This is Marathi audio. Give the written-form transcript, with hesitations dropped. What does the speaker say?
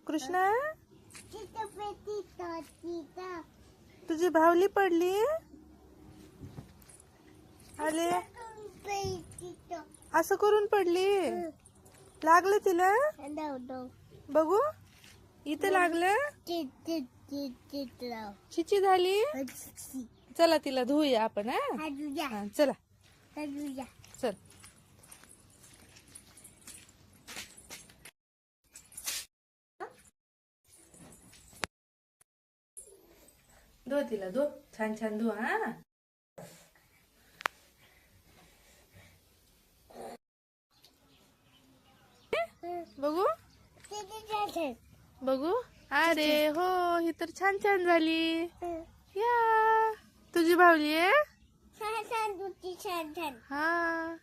कृष्णा तुझी भावली पडली आले असं करून पडली लागलं तिला बघू इथं लागलं चिची झाली चला तिला धुऊया आपण हा चला चल धु तिला धु छान छान धु हा बघू बघू अरे हो ही तर छान छान झाली या तुझी भावली आहे हा